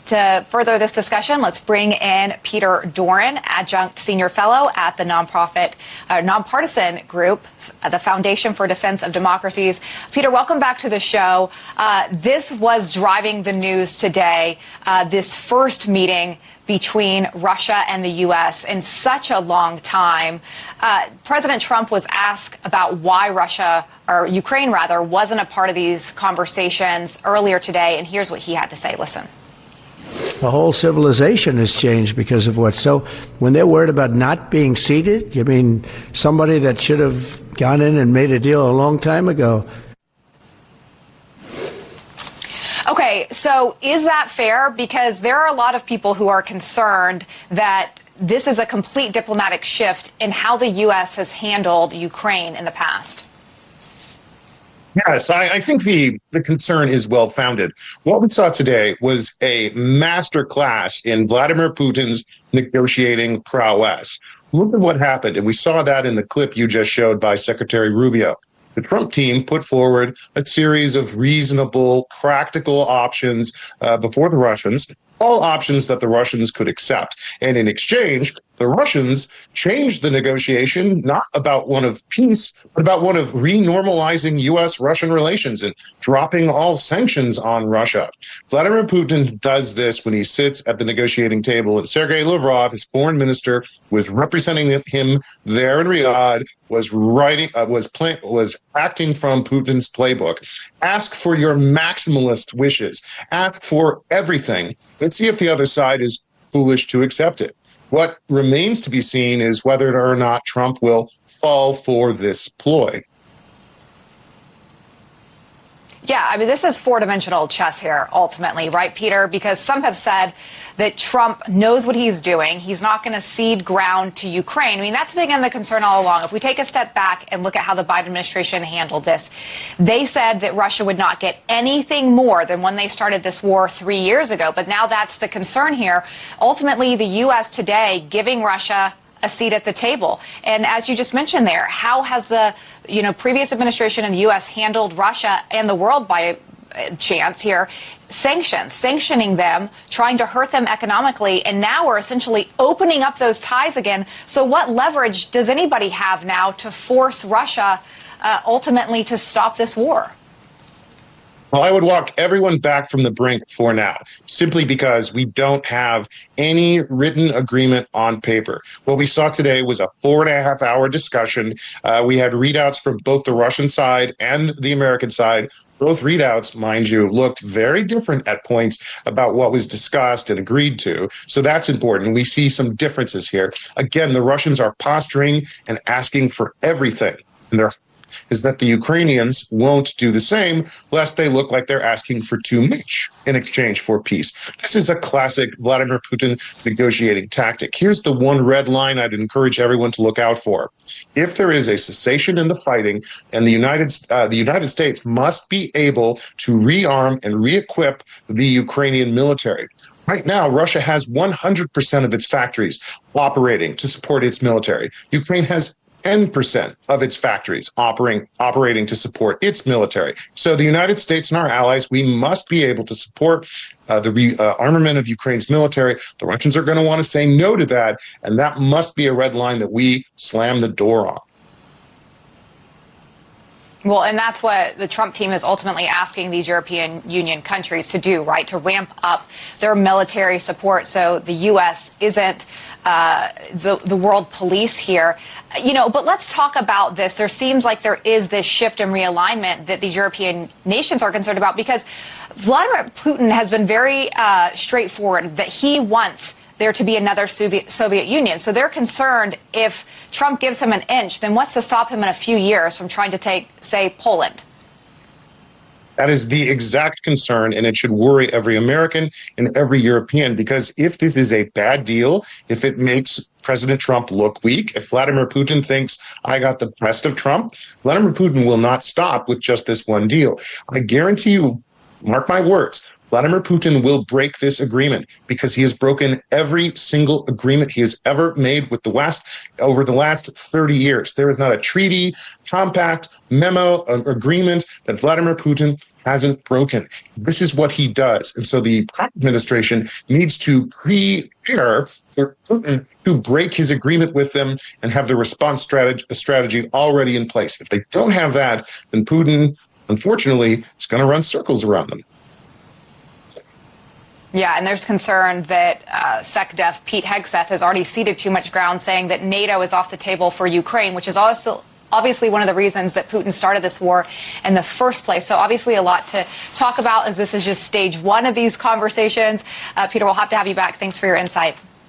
To further this discussion, let's bring in Peter Doran, adjunct senior fellow at the nonpartisan group, the Foundation for Defense of Democracies. Peter, welcome back to the show. This was driving the news today, this first meeting between Russia and the U.S. in such a long time. President Trump was asked about why Russia, or Ukraine rather, wasn't a part of these conversations earlier today, and here's what he had to say. Listen. The whole civilization has changed because of what? So when they're worried about not being seated, you mean somebody that should have gone in and made a deal a long time ago? Okay, so is that fair? Because there are a lot of people who are concerned that this is a complete diplomatic shift in how the U.S. has handled Ukraine in the past. Yes, I think the concern is well-founded. What we saw today was a master class in Vladimir Putin's negotiating prowess. Look at what happened, and we saw that in the clip you just showed by Secretary Rubio. The Trump team put forward a series of reasonable, practical options before the Russians, all options that the Russians could accept. And in exchange, the Russians changed the negotiation, not about one of peace, but about one of renormalizing U.S.-Russian relations and dropping all sanctions on Russia. Vladimir Putin does this when he sits at the negotiating table, and Sergei Lavrov, his foreign minister, was representing him there in Riyadh, was acting from Putin's playbook. Ask for your maximalist wishes. Ask for everything. Let's see if the other side is foolish to accept it. What remains to be seen is whether or not Trump will fall for this ploy. Yeah, I mean, this is four-dimensional chess here, ultimately, right, Peter? Because some have said that Trump knows what he's doing. He's not going to cede ground to Ukraine. I mean, that's been the concern all along. If we take a step back and look at how the Biden administration handled this, they said that Russia would not get anything more than when they started this war 3 years ago. But now that's the concern here. Ultimately, the U.S. today giving Russia a seat at the table. And as you just mentioned there, how has the previous administration in the U.S. handled Russia and the world by chance here? Sanctioning them, trying to hurt them economically, and now we're essentially opening up those ties again. So what leverage does anybody have now to force Russia ultimately to stop this war? Well, I would walk everyone back from the brink for now, simply because we don't have any written agreement on paper. What we saw today was a 4.5-hour discussion. We had readouts from both the Russian side and the American side. Both readouts, mind you, looked very different at points about what was discussed and agreed to. So that's important. We see some differences here. Again, the Russians are posturing and asking for everything. And their is that the Ukrainians won't do the same, lest they look like they're asking for too much in exchange for peace. This is a classic Vladimir Putin negotiating tactic. Here's the one red line I'd encourage everyone to look out for. If there is a cessation in the fighting, and the United States must be able to rearm and re-equip the Ukrainian military. Right now, Russia has 100% of its factories operating to support its military. Ukraine has 10% of its factories operating to support its military. So the United States and our allies, we must be able to support the rearmament of Ukraine's military. The Russians are going to want to say no to that, and that must be a red line that we slam the door on. Well, and that's what the Trump team is ultimately asking these European Union countries to do, right? To ramp up their military support so the U.S. isn't the world police here. But let's talk about this. There seems like there is this shift and realignment that these European nations are concerned about, because Vladimir Putin has been very straightforward that he wants there to be another Soviet Union. So they're concerned if Trump gives him an inch, then what's to stop him in a few years from trying to take, say, Poland? That is the exact concern, and it should worry every American and every European, because if this is a bad deal, if it makes President Trump look weak, if Vladimir Putin thinks I got the best of Trump, Vladimir Putin will not stop with just this one deal. I guarantee you, mark my words, Vladimir Putin will break this agreement because he has broken every single agreement he has ever made with the West over the last 30 years. There is not a treaty, compact, memo, agreement that Vladimir Putin hasn't broken. This is what he does. And so the Trump administration needs to prepare for Putin to break his agreement with them and have the response strategy already in place. If they don't have that, then Putin, unfortunately, is going to run circles around them. Yeah, and there's concern that SecDef Pete Hegseth has already ceded too much ground, saying that NATO is off the table for Ukraine, which is also obviously one of the reasons that Putin started this war in the first place. So obviously a lot to talk about, as this is just stage one of these conversations. Peter, we'll have to have you back. Thanks for your insight.